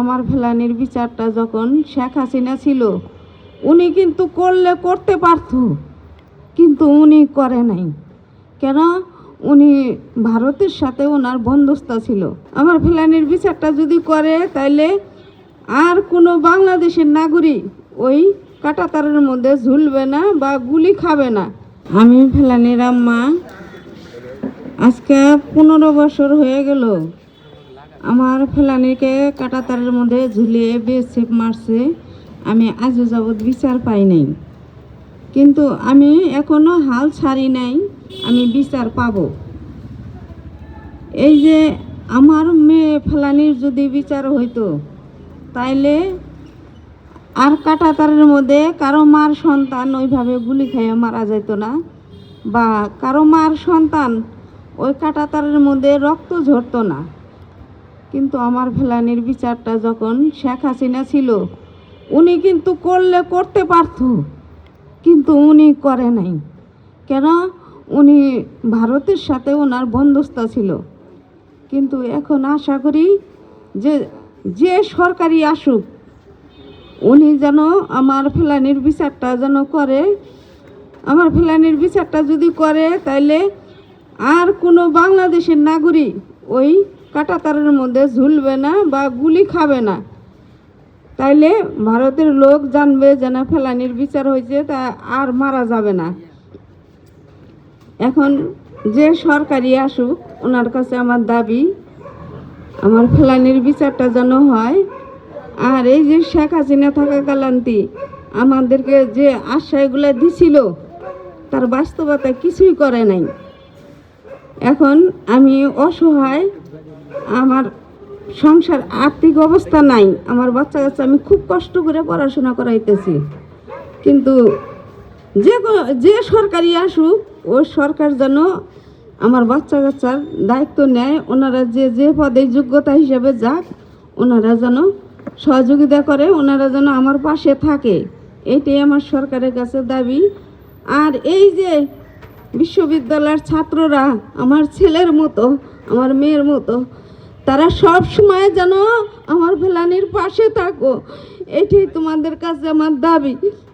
আমার ফেলানির বিচারটা যখন শেখ হাসিনা ছিল, উনি কিন্তু করলে করতে পারত, কিন্তু উনি করে নাই। কেন? উনি ভারতের সাথে ওনার বন্ধুত্ব ছিল। আমার ফেলানির বিচারটা যদি করে, তাইলে আর কোনো বাংলাদেশের নাগরিক ওই কাঁটাতারের মধ্যে ঝুলবে না বা গুলি খাবে না। আমি ফেলানির আম্মা, আজকে 15 বছর হয়ে গেল আমার ফেলানিকে কাঁটাতারের মধ্যে ঝুলিয়ে বিএসএফ মারছে। আমি আজও যাবৎ বিচার পাই নাই, কিন্তু আমি এখনো হাল ছাড়ি নাই, আমি বিচার পাব। এই যে আমার মেয়ে ফেলানির যদি বিচার হইতো, তাইলে আর কাঁটাতারের মধ্যে কারো মার সন্তান ওইভাবে গুলি খাইয়ে মারা যেত না, বা কারো মার সন্তান ওই কাঁটাতারের মধ্যে রক্ত ঝরতো না। কিন্তু আমার ফেলানির বিচারটা যখন শেখ হাসিনা ছিল, উনি কিন্তু করলে করতে পারত, কিন্তু উনি করে নাই। কেন? উনি ভারতের সাথে ওনার বন্ধুত্ব ছিল। কিন্তু এখন আশা করি যে সরকারি আসুক, উনি যেন আমার ফেলানির বিচারটা যেন করে। আমার ফেলানির বিচারটা যদি করে, তাইলে আর কোনো বাংলাদেশের নাগরিক ওই কাঁটাতারের মধ্যে ঝুলবে না বা গুলি খাবে না। তাইলে ভারতের লোক জানবে যে না, ফেলানির বিচার হয়েছে, তা আর মারা যাবে না। এখন যে সরকারি আসুক, ওনার কাছে আমার দাবি আমার ফেলানির বিচারটা যেন হয়। আর এই যে শেখ হাসিনা থাকাকালান্তি আমাদেরকে যে আশ্রয়গুলো দিছিল, তার বাস্তবতা কিছুই করে নাই। এখন আমি অসহায়, আমার সংসার আর্থিক অবস্থা নাই, আমার বাচ্চা কাচ্চা আমি খুব কষ্ট করে পড়াশোনা করাইতেছি। কিন্তু যে সরকারি আসুক, ওই সরকার যেন আমার বাচ্চা কাচ্চার দায়িত্ব নেয়। ওনারা যে পদে যোগ্যতা হিসেবে যাক, ওনারা যেন সহযোগিতা করে, ওনারা যেন আমার পাশে থাকে। এইটাই আমার সরকারের কাছে দাবি। আর এই যে বিশ্ববিদ্যালয়ের ছাত্ররা আমার ছেলের মতো, আমার মেয়ের মতো, তারা সব সময় যেন আমার ফেলানির পাশে থাকো, এটাই তোমাদের কাছে আমার দাবি।